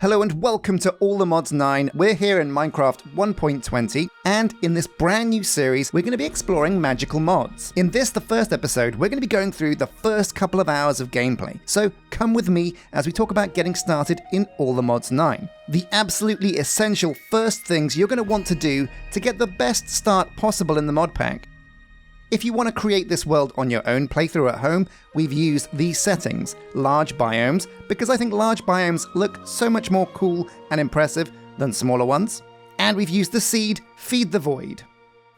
Hello and welcome to All the Mods 9. We're here in Minecraft 1.20, and in this brand new series, we're going to be exploring magical mods. In this, the first episode, we're going to be going through the first couple of hours of gameplay. So come with me as we talk about getting started in All the Mods 9. The absolutely essential first things you're going to want to do to get the best start possible in the mod pack. If you want to create this world on your own playthrough at home, we've used these settings, large biomes, because I think large biomes look so much more cool and impressive than smaller ones. And we've used the seed, feedthevoid.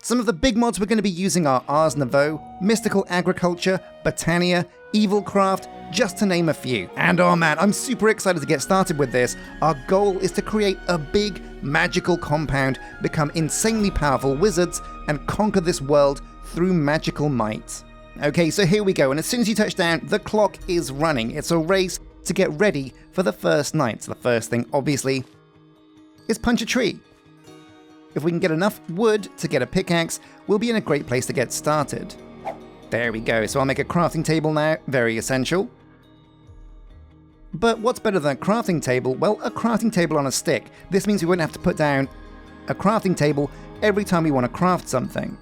Some of the big mods we're going to be using are Ars Nouveau, Mystical Agriculture, Botania, Evilcraft, just to name a few. And oh man, I'm super excited to get started with this. Our goal is to create a big, magical compound, become insanely powerful wizards, and conquer this world through magical might. Okay, so here we go, and as soon as you touch down, the clock is running. It's a race to get ready for the first night. So the first thing, obviously, is punch a tree. If we can get enough wood to get a pickaxe, we'll be in a great place to get started. There we go, so I'll make a crafting table now, very essential. But what's better than a crafting table? Well, a crafting table on a stick. This means we won't have to put down a crafting table every time we want to craft something.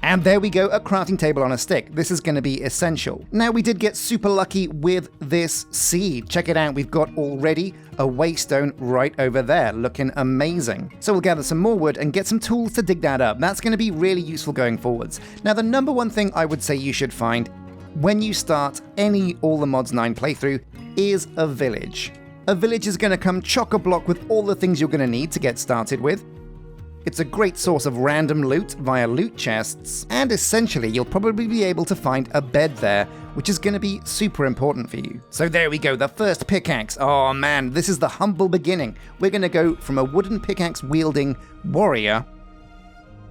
And there we go, a crafting table on a stick. This is going to be essential. Now, we did get super lucky with this seed. Check it out, we've got already a waystone right over there, looking amazing. So we'll gather some more wood and get some tools to dig that up. That's going to be really useful going forwards. Now, the number one thing I would say you should find when you start any All the Mods 9 playthrough is a village. A village is going to come chock-a-block with all the things you're going to need to get started with. It's a great source of random loot via loot chests, and essentially you'll probably be able to find a bed there, which is going to be super important for you. So there we go, the first pickaxe. Oh man, this is the humble beginning. We're going to go from a wooden pickaxe wielding warrior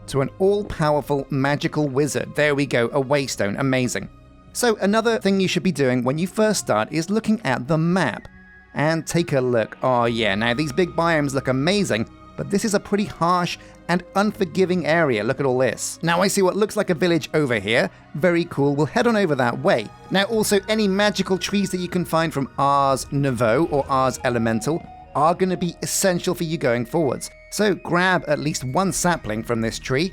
to an all-powerful magical wizard. There we go, a waystone, amazing. So another thing you should be doing when you first start is looking at the map. And take a look. Oh yeah, now these big biomes look amazing, but this is a pretty harsh and unforgiving area. Look at all this. Now I see what looks like a village over here. Very cool. We'll head on over that way. Now also, any magical trees that you can find from Ars Nouveau or Ars Elemental are going to be essential for you going forwards. So grab at least one sapling from this tree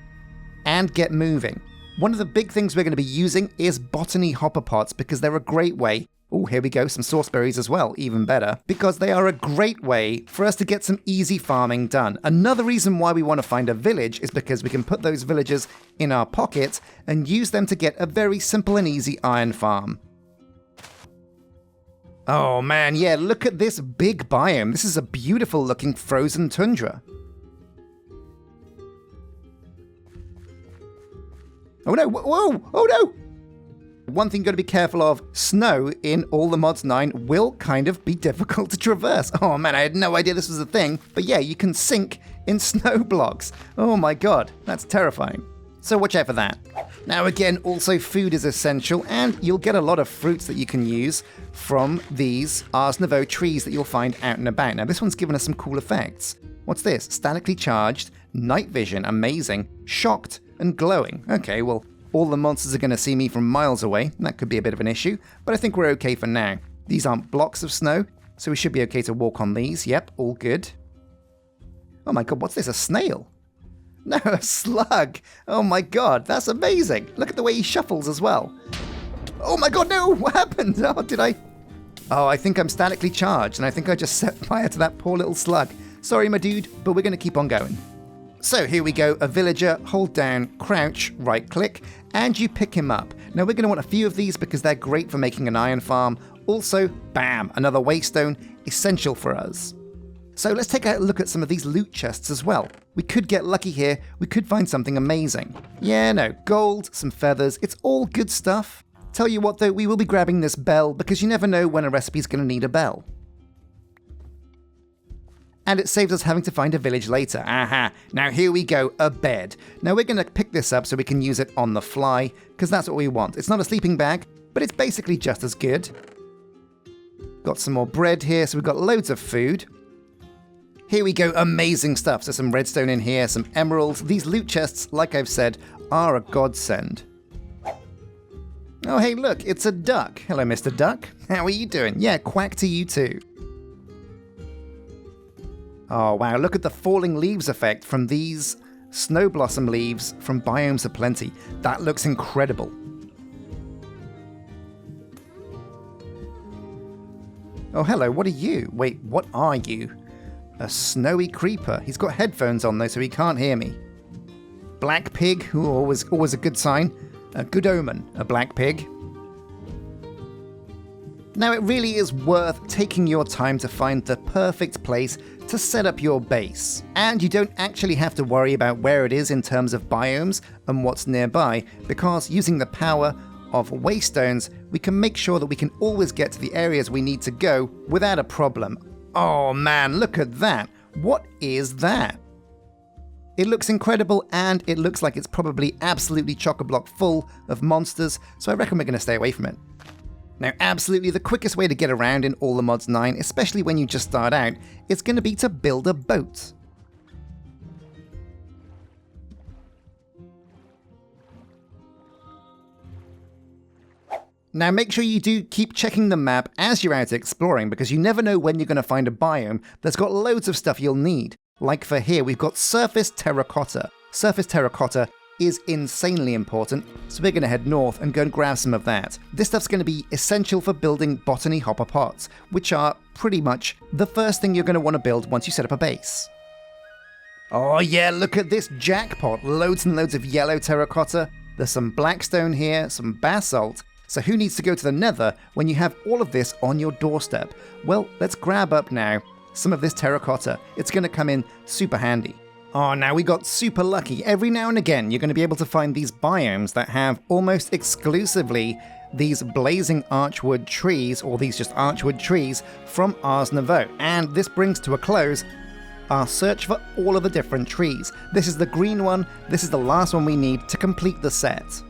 and get moving. One of the big things we're going to be using is Botany Pots, because they're a great way. Oh, here we go, some sauceberries as well, even better, because they are a great way for us to get some easy farming done. Another reason why we want to find a village is because we can put those villagers in our pocket and use them to get a very simple and easy iron farm. Oh man, yeah, look at this big biome. This is a beautiful looking frozen tundra. Oh no, whoa, oh no! One thing you've got to be careful of, snow in All the Mods 9 will kind of be difficult to traverse. Oh man, I had no idea this was a thing. But yeah, you can sink in snow blocks. Oh my god, that's terrifying. So watch out for that. Now again, also food is essential, and you'll get a lot of fruits that you can use from these Ars Nouveau trees that you'll find out and about. Now this one's given us some cool effects. What's this? Statically charged, night vision, amazing, shocked and glowing. Okay, well, all the monsters are going to see me from miles away. That could be a bit of an issue, but I think we're okay for now. These aren't blocks of snow, so we should be okay to walk on these. Yep, all good. Oh my god, what's this? A snail? No, a slug. Oh my god, that's amazing. Look at the way he shuffles as well. Oh my god, no! What happened? Oh, did I? Oh, I think I'm statically charged, and I think I just set fire to that poor little slug. Sorry, my dude, but we're going to keep on going. So here we go, a villager, hold down, crouch, right click, and you pick him up. Now we're going to want a few of these because they're great for making an iron farm. Also, bam, another waystone, essential for us. So let's take a look at some of these loot chests as well. We could get lucky here, we could find something amazing. Yeah, no, gold, some feathers, it's all good stuff. Tell you what though, we will be grabbing this bell because you never know when a recipe's going to need a bell. And it saves us having to find a village later. Aha, now here we go, a bed. Now we're going to pick this up so we can use it on the fly, because that's what we want. It's not a sleeping bag, but it's basically just as good. Got some more bread here, so we've got loads of food. Here we go, amazing stuff. So some redstone in here, some emeralds. These loot chests, like I've said, are a godsend. Oh, hey, look, it's a duck. Hello, Mr. Duck. How are you doing? Yeah, quack to you too. Oh, wow, look at the falling leaves effect from these snow blossom leaves from Biomes of Plenty. That looks incredible. Oh, hello, what are you? Wait, what are you? A snowy creeper. He's got headphones on though, so he can't hear me. Black pig, ooh, always a good sign. A good omen, a black pig. Now, it really is worth taking your time to find the perfect place to set up your base. And you don't actually have to worry about where it is in terms of biomes and what's nearby, because using the power of waystones, we can make sure that we can always get to the areas we need to go without a problem. Oh man, look at that! What is that? It looks incredible, and it looks like it's probably absolutely chock-a-block full of monsters, so I reckon we're going to stay away from it. Now, absolutely the quickest way to get around in All the Mods 9, especially when you just start out, is going to be to build a boat. Now, make sure you do keep checking the map as you're out exploring, because you never know when you're going to find a biome that's got loads of stuff you'll need. Like for here, we've got surface terracotta. Surface terracotta is insanely important, so we're going to head north and go and grab some of that. This stuff's going to be essential for building Botany hopper pots, which are pretty much the first thing you're going to want to build once you set up a base. Oh yeah, look at this jackpot. Loads and loads of yellow terracotta. There's some blackstone here, some basalt. So who needs to go to the nether when you have all of this on your doorstep? Well, let's grab up now some of this terracotta. It's going to come in super handy. Oh, now we got super lucky. Every now and again, you're going to be able to find these biomes that have almost exclusively these blazing archwood trees, or these just archwood trees from Ars Nouveau. And this brings to a close our search for all of the different trees. This is the green one. This is the last one we need to complete the set.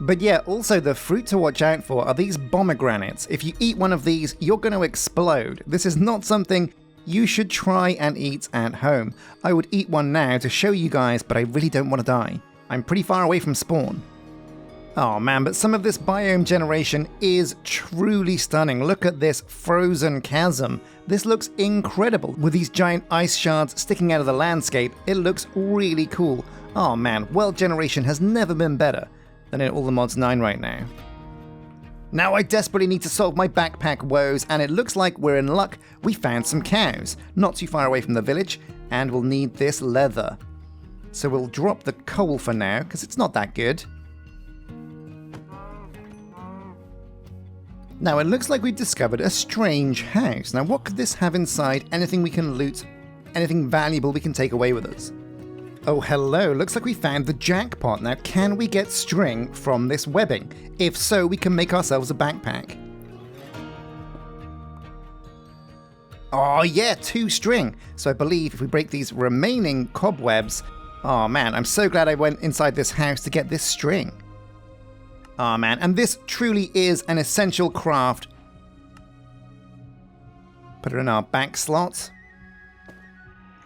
But yeah, also the fruit to watch out for are these pomegranates. If you eat one of these, you're going to explode. This is not something you should try and eat at home. I would eat one now to show you guys, but I really don't want to die. I'm pretty far away from spawn. Oh man, but some of this biome generation is truly stunning. Look at this frozen chasm. This looks incredible. With these giant ice shards sticking out of the landscape, it looks really cool. Oh man, world generation has never been better than in All the Mods 9 right now. Now I desperately need to solve my backpack woes, and it looks like we're in luck. We found some cows, not too far away from the village, and we'll need this leather. So we'll drop the coal for now, because it's not that good. Now it looks like we've discovered a strange house. Now what could this have inside? Anything we can loot? Anything valuable we can take away with us? Oh, hello, looks like we found the jackpot. Now, can we get string from this webbing? If so, we can make ourselves a backpack. Oh yeah, 2 string. So I believe if we break these remaining cobwebs... Oh man, I'm so glad I went inside this house to get this string. Oh man, and this truly is an essential craft. Put it in our back slot.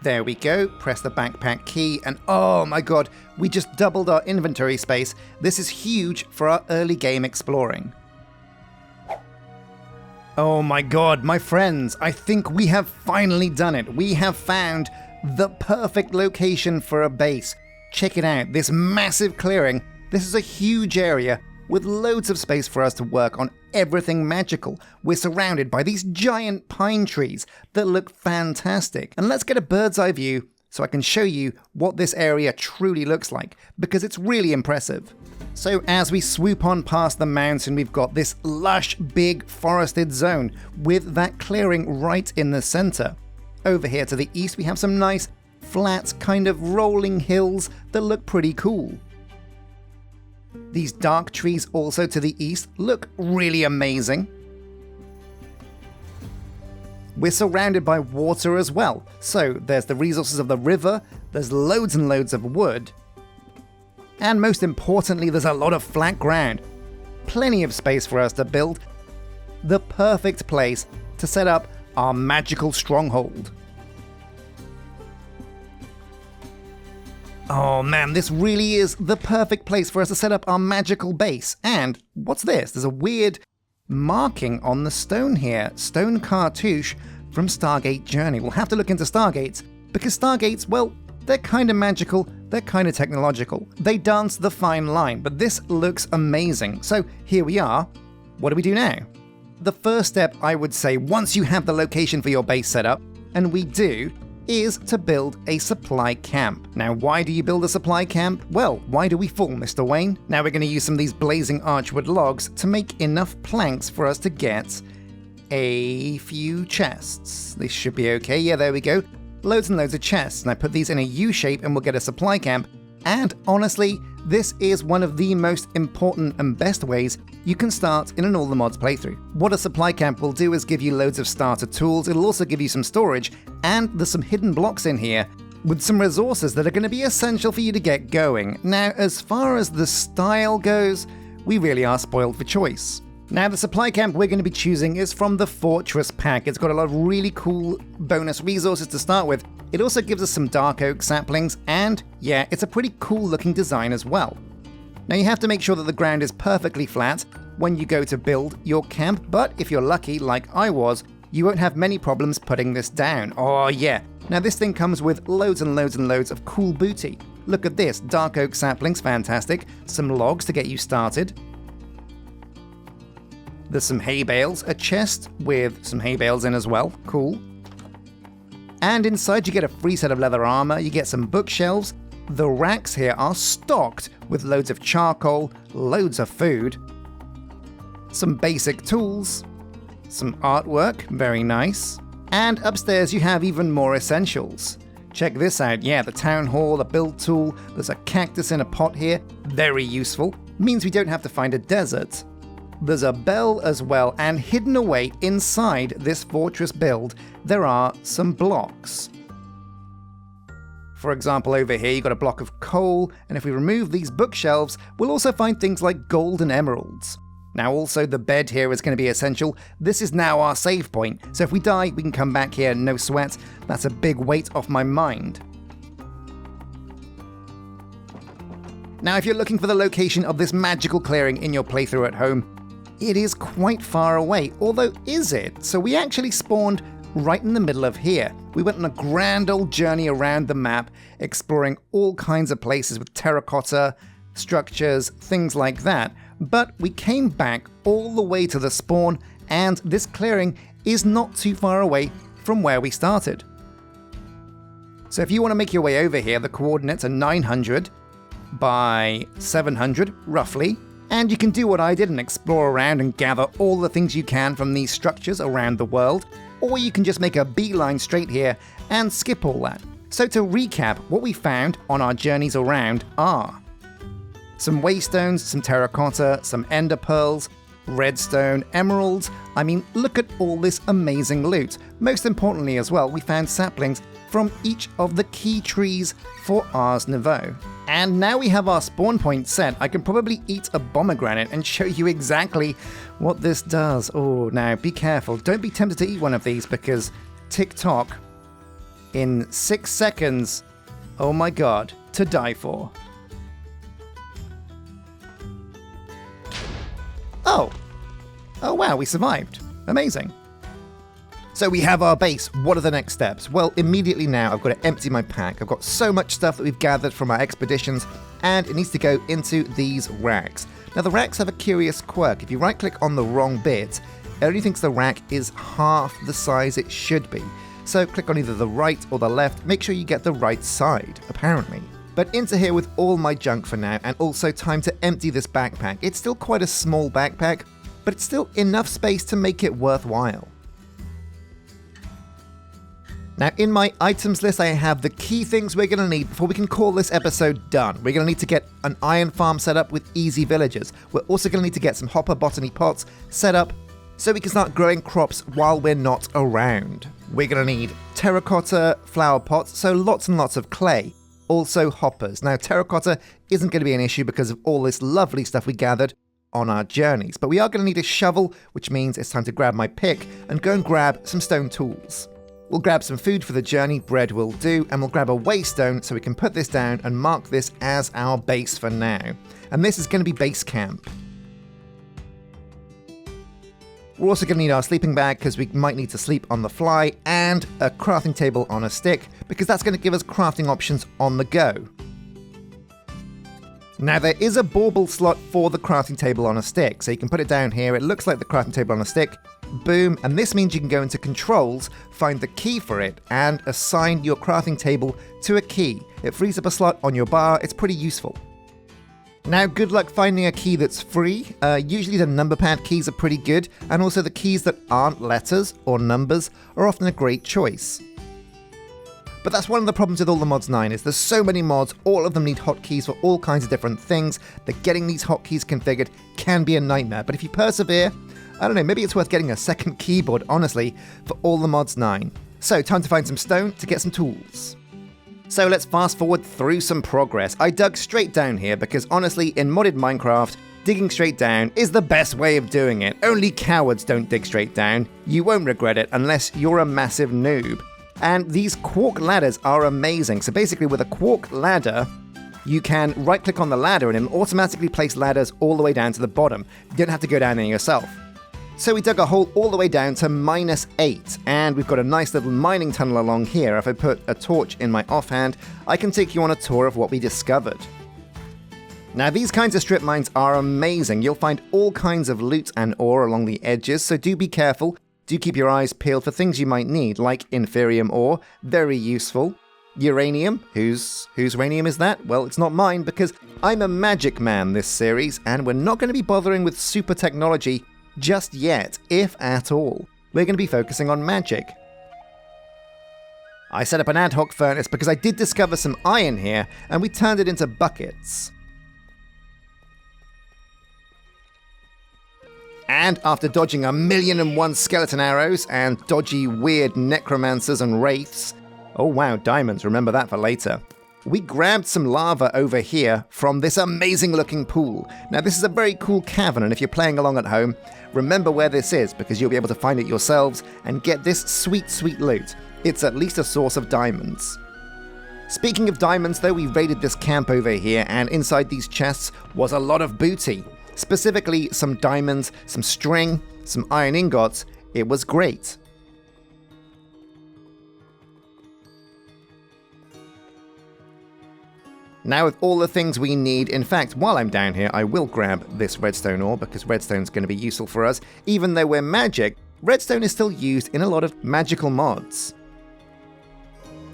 There we go, press the backpack key, and oh my god, we just doubled our inventory space. This is huge for our early game exploring. Oh my god, my friends, I think we have finally done it. We have found the perfect location for a base. Check it out, this massive clearing. This is a huge area with loads of space for us to work on everything magical. We're surrounded by these giant pine trees that look fantastic. And let's get a bird's eye view so I can show you what this area truly looks like, because it's really impressive. So as we swoop on past the mountain, we've got this lush, big forested zone with that clearing right in the center. Over here to the east, we have some nice, flat, kind of rolling hills that look pretty cool. These dark trees also to the east look really amazing. We're surrounded by water as well. So there's the resources of the river, there's loads and loads of wood, and most importantly, there's a lot of flat ground. Plenty of space for us to build. The perfect place to set up our magical stronghold. Oh man, this really is the perfect place for us to set up our magical base. And what's this? There's a weird marking on the stone here. Stone cartouche from Stargate Journey. We'll have to look into Stargates, because Stargates, well, they're kind of magical, they're kind of technological. They dance the fine line, but this looks amazing. So here we are. What do we do now? The first step, I would say, once you have the location for your base set up, and we do, is to build a supply camp. Now, why do you build a supply camp? Well, why do we fall, Mr. Wayne? Now we're going to use some of these blazing archwood logs to make enough planks for us to get a few chests. This should be okay. Yeah, there we go. Loads and loads of chests. And I put these in a U shape and we'll get a supply camp. And honestly, this is one of the most important and best ways you can start in an All the Mods playthrough. What a supply camp will do is give you loads of starter tools, it'll also give you some storage, and there's some hidden blocks in here with some resources that are going to be essential for you to get going. Now, as far as the style goes, we really are spoiled for choice. Now, the supply camp we're going to be choosing is from the Fortress pack. It's got a lot of really cool bonus resources to start with. It also gives us some dark oak saplings, and yeah, it's a pretty cool looking design as well. Now, you have to make sure that the ground is perfectly flat when you go to build your camp, but if you're lucky, like I was, you won't have many problems putting this down. Oh yeah. Now, this thing comes with loads and loads and loads of cool booty. Look at this, dark oak saplings, fantastic. Some logs to get you started. There's some hay bales, a chest with some hay bales in as well, cool. And inside you get a free set of leather armor, you get some bookshelves. The racks here are stocked with loads of charcoal, loads of food, some basic tools, some artwork, very nice. And upstairs you have even more essentials. Check this out, yeah, the town hall, a build tool, there's a cactus in a pot here, very useful. Means we don't have to find a desert. There's a bell as well, and hidden away inside this fortress build, there are some blocks. For example, over here you've got a block of coal, and if we remove these bookshelves, we'll also find things like gold and emeralds. Now also the bed here is going to be essential. This is now our save point, so if we die, we can come back here, no sweat. That's a big weight off my mind. Now, if you're looking for the location of this magical clearing in your playthrough at home, it is quite far away, although is it? So we actually spawned right in the middle of here. We went on a grand old journey around the map, exploring all kinds of places with terracotta, structures, things like that. But we came back all the way to the spawn, and this clearing is not too far away from where we started. So if you want to make your way over here, the coordinates are 900 by 700, roughly. And you can do what I did and explore around and gather all the things you can from these structures around the world, or you can just make a beeline straight here and skip all that. So to recap, what we found on our journeys around are some waystones, some terracotta, some ender pearls, redstone, emeralds. I mean, look at all this amazing loot. Most importantly as well, we found saplings from each of the key trees for Ars Nouveau. And now we have our spawn point set, I can probably eat a pomegranate and show you exactly what this does. Oh, now be careful. Don't be tempted to eat one of these because TikTok, in 6 seconds, oh my god, to die for. Oh. Oh wow, we survived. Amazing. So we have our base. What are the next steps? Well, immediately now I've got to empty my pack. I've got so much stuff that we've gathered from our expeditions, and it needs to go into these racks. Now the racks have a curious quirk. If you right click on the wrong bit, it only thinks the rack is half the size it should be. So click on either the right or the left, make sure you get the right side, apparently. But into here with all my junk for now, and also time to empty this backpack. It's still quite a small backpack, but it's still enough space to make it worthwhile. Now, in my items list, I have the key things we're going to need before we can call this episode done. We're going to need to get an iron farm set up with easy villagers. We're also going to need to get some hopper botany pots set up so we can start growing crops while we're not around. We're going to need terracotta flower pots, so lots and lots of clay. Also hoppers. Now, terracotta isn't going to be an issue because of all this lovely stuff we gathered on our journeys. But we are going to need a shovel, which means it's time to grab my pick and go and grab some stone tools. We'll grab some food for the journey, bread will do, and we'll grab a waystone so we can put this down and mark this as our base for now. And this is going to be base camp. We're also going to need our sleeping bag because we might need to sleep on the fly, and a crafting table on a stick because that's going to give us crafting options on the go. Now there is a bauble slot for the crafting table on a stick, so you can put it down here. It looks like the crafting table on a stick. Boom, and this means you can go into controls, find the key for it, and assign your crafting table to a key. It frees up a slot on your bar. It's pretty useful. Now, good luck finding a key that's free. Usually the number pad keys are pretty good, and also the keys that aren't letters or numbers are often a great choice. But that's one of the problems with all the mods 9 is there's so many mods, all of them need hotkeys for all kinds of different things, that getting these hotkeys configured can be a nightmare. But if you persevere, I don't know, maybe it's worth getting a second keyboard, honestly, for all the mods 9. So, time to find some stone to get some tools. So let's fast forward through some progress. I dug straight down here because honestly, in modded Minecraft, digging straight down is the best way of doing it. Only cowards don't dig straight down. You won't regret it unless you're a massive noob. And these quark ladders are amazing. So basically with a quark ladder, you can right click on the ladder and it'll automatically place ladders all the way down to the bottom. You don't have to go down there yourself. So we dug a hole all the way down to -8, and we've got a nice little mining tunnel along here. If I put a torch in my offhand, I can take you on a tour of what we discovered. Now these kinds of strip mines are amazing. You'll find all kinds of loot and ore along the edges, so do be careful. Do keep your eyes peeled for things you might need, like inferium ore, very useful. Uranium, whose uranium is that? Well, it's not mine because I'm a magic man this series, and we're not going to be bothering with super technology just yet, if at all. We're going to be focusing on magic. I set up an ad hoc furnace because I did discover some iron here, and we turned it into buckets. And after dodging 1,000,001 skeleton arrows and dodgy weird necromancers and wraiths, oh wow, diamonds, remember that for later. We grabbed some lava over here from this amazing looking pool. Now this is a very cool cavern, and if you're playing along at home, remember where this is because you'll be able to find it yourselves and get this sweet, sweet loot. It's at least a source of diamonds. Speaking of diamonds though, we raided this camp over here, and inside these chests was a lot of booty. Specifically some diamonds, some string, some iron ingots. It was great. Now with all the things we need, in fact, while I'm down here, I will grab this redstone ore because redstone's going to be useful for us. Even though we're magic, redstone is still used in a lot of magical mods.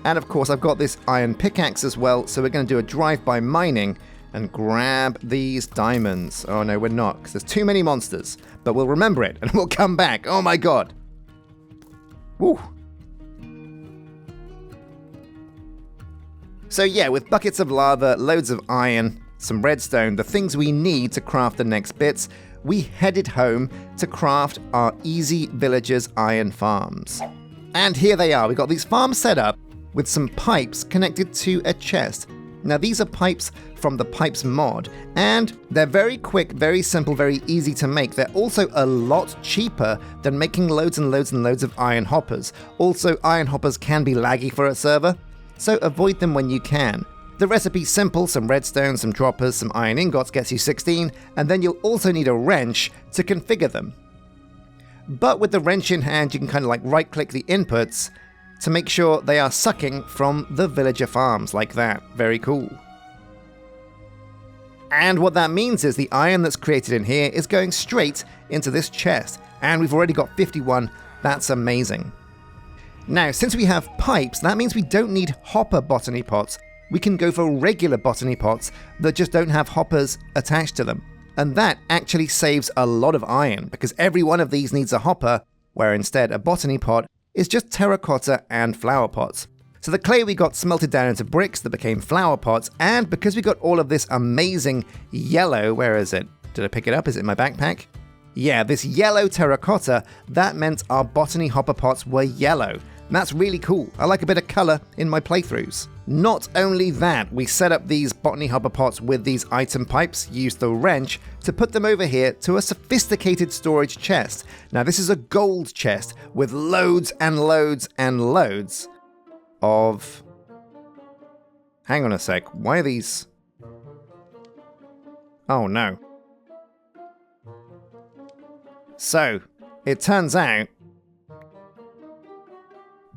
And of course, I've got this iron pickaxe as well, so we're going to do a drive-by mining and grab these diamonds. Oh no, we're not, because there's too many monsters. But we'll remember it, and we'll come back. Oh my god. Woo. So yeah, with buckets of lava, loads of iron, some redstone, the things we need to craft the next bits, we headed home to craft our Easy Villagers iron farms. And here they are. We got these farms set up with some pipes connected to a chest. Now these are pipes from the pipes mod, and they're very quick, very simple, very easy to make. They're also a lot cheaper than making loads and loads and loads of iron hoppers. Also, iron hoppers can be laggy for a server, so avoid them when you can. The recipe's simple: some redstone, some droppers, some iron ingots gets you 16, and then you'll also need a wrench to configure them. But with the wrench in hand, you can kind of like right-click the inputs to make sure they are sucking from the villager farms, like that. Very cool. And what that means is the iron that's created in here is going straight into this chest, and we've already got 51. That's amazing. Now, since we have pipes, that means we don't need hopper botany pots. We can go for regular botany pots that just don't have hoppers attached to them. And that actually saves a lot of iron, because every one of these needs a hopper, where instead a botany pot is just terracotta and flower pots. So the clay we got smelted down into bricks that became flower pots, and because we got all of this amazing yellow, where is it? Did I pick it up? Is it in my backpack? Yeah, this yellow terracotta, that meant our botany hopper pots were yellow. And that's really cool. I like a bit of color in my playthroughs. Not only that, we set up these botany hopper pots with these item pipes, used the wrench to put them over here to a sophisticated storage chest. Now this is a gold chest with loads and loads and loads of... Hang on a sec, why are these... Oh no. So, it turns out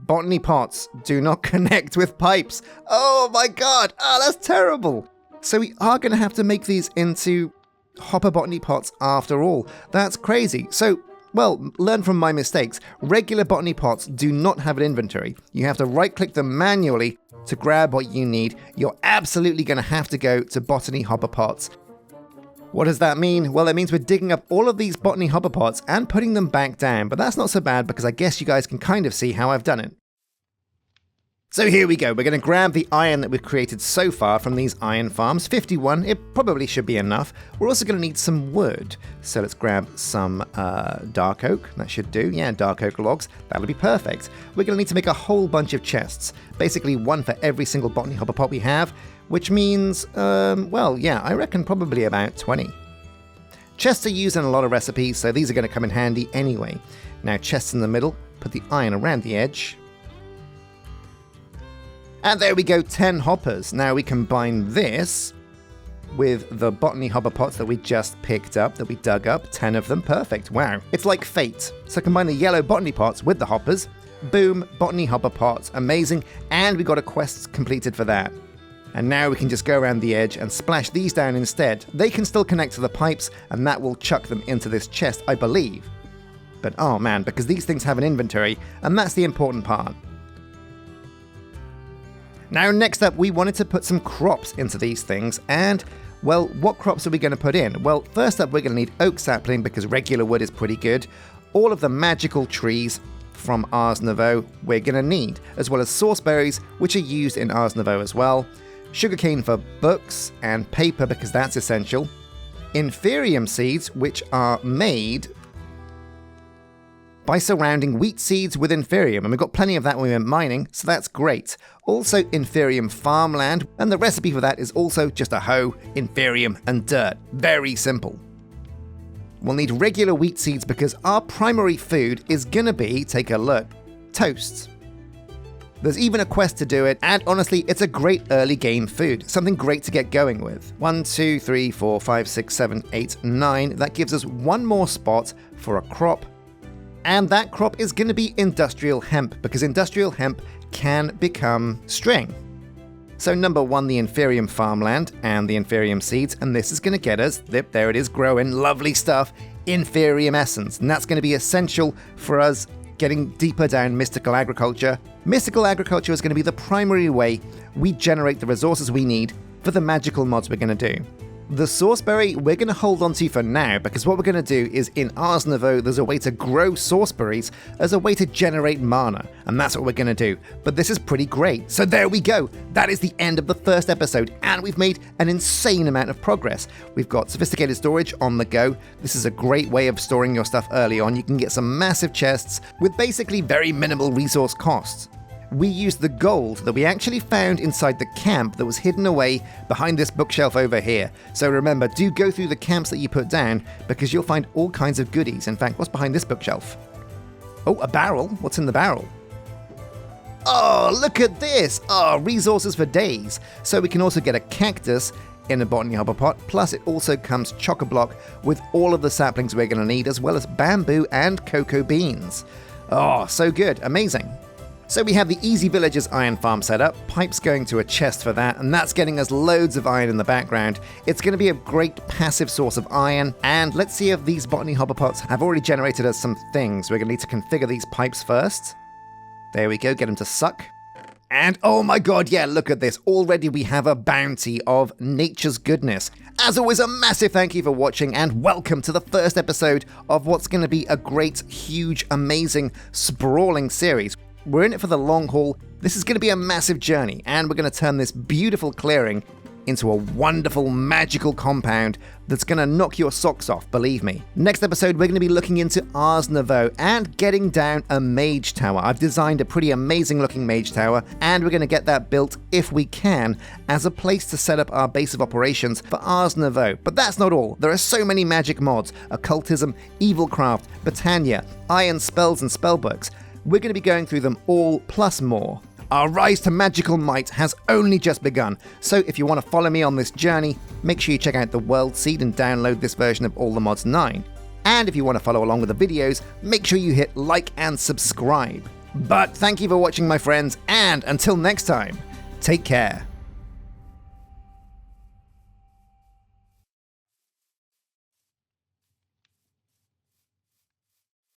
botany pots do not connect with pipes. Oh my god! Oh, that's terrible! So we are going to have to make these into hopper botany pots after all. That's crazy. So, well, learn from my mistakes. Regular botany pots do not have an inventory. You have to right-click them manually to grab what you need. You're absolutely going to have to go to botany hopper pots. What does that mean? Well, it means we're digging up all of these botany hopper pots and putting them back down, but that's not so bad because I guess you guys can kind of see how I've done it. So here we go, we're going to grab the iron that we've created so far from these iron farms, 51, it probably should be enough. We're also going to need some wood, so let's grab some dark oak, that should do, yeah, dark oak logs, that'll be perfect. We're going to need to make a whole bunch of chests, basically one for every single botany hopper pot we have, which means, well, yeah, I reckon probably about 20. Chests are used in a lot of recipes, so these are going to come in handy anyway. Now chests in the middle, put the iron around the edge. And there we go, 10 hoppers. Now we combine this with the botany hopper pots that we just picked up, that we dug up, 10 of them, perfect, wow. It's like fate. So combine the yellow botany pots with the hoppers, boom, botany hopper pots, amazing, and we got a quest completed for that. And now we can just go around the edge and splash these down instead. They can still connect to the pipes, and that will chuck them into this chest, I believe. But oh man, because these things have an inventory, and that's the important part. Now next up, we wanted to put some crops into these things, and, well, what crops are we going to put in? Well, first up, we're going to need oak sapling, because regular wood is pretty good. All of the magical trees from Ars Nouveau we're going to need, as well as sauceberries, which are used in Ars Nouveau as well. Sugarcane for books, and paper, because that's essential. Inferium seeds, which are made by surrounding wheat seeds with inferium, and we've got plenty of that when we went mining, so that's great. Also inferium farmland, and the recipe for that is also just a hoe, inferium, and dirt. Very simple. We'll need regular wheat seeds because our primary food is gonna be, take a look, toast. There's even a quest to do it, and honestly, it's a great early game food, something great to get going with. 1, 2, 3, 4, 5, 6, 7, 8, 9, that gives us one more spot for a crop. And that crop is going to be industrial hemp, because industrial hemp can become string. So number 1, the inferium farmland and the inferium seeds, and this is going to get us, there it is growing, lovely stuff, inferium essence, and that's going to be essential for us getting deeper down mystical agriculture. Mystical agriculture is going to be the primary way we generate the resources we need for the magical mods we're going to do. The sauceberry we're going to hold on to for now, because what we're going to do is in Ars Nouveau there's a way to grow sauceberries as a way to generate mana, and that's what we're going to do. But this is pretty great. So there we go. That is the end of the first episode, and we've made an insane amount of progress. We've got sophisticated storage on the go. This is a great way of storing your stuff early on. You can get some massive chests with basically very minimal resource costs. We used the gold that we actually found inside the camp that was hidden away behind this bookshelf over here. So remember, do go through the camps that you put down, because you'll find all kinds of goodies. In fact, what's behind this bookshelf? Oh, a barrel? What's in the barrel? Oh, look at this! Oh, resources for days. So we can also get a cactus in a botany hopper pot, plus it also comes chock-a-block with all of the saplings we're going to need, as well as bamboo and cocoa beans. Oh, so good. Amazing. So we have the Easy Villagers iron farm set up, pipes going to a chest for that, and that's getting us loads of iron in the background. It's going to be a great passive source of iron, and let's see if these botany hopper pots have already generated us some things. We're going to need to configure these pipes first. There we go, get them to suck. And oh my god, yeah, look at this. Already we have a bounty of nature's goodness. As always, a massive thank you for watching, and welcome to the first episode of what's going to be a great, huge, amazing, sprawling series. We're in it for the long haul. This is going to be a massive journey, and we're going to turn this beautiful clearing into a wonderful magical compound that's going to knock your socks off, believe me. Next episode, we're going to be looking into Ars Nouveau and getting down a mage tower. I've designed a pretty amazing looking mage tower, and we're going to get that built, if we can, as a place to set up our base of operations for Ars Nouveau. But that's not all. There are so many magic mods: Occultism, Evilcraft, Botania, Iron Spells and Spellbooks. We're going to be going through them all, plus more. Our rise to magical might has only just begun, so if you want to follow me on this journey, make sure you check out the World Seed and download this version of All the Mods 9. And if you want to follow along with the videos, make sure you hit like and subscribe. But thank you for watching, my friends, and until next time, take care.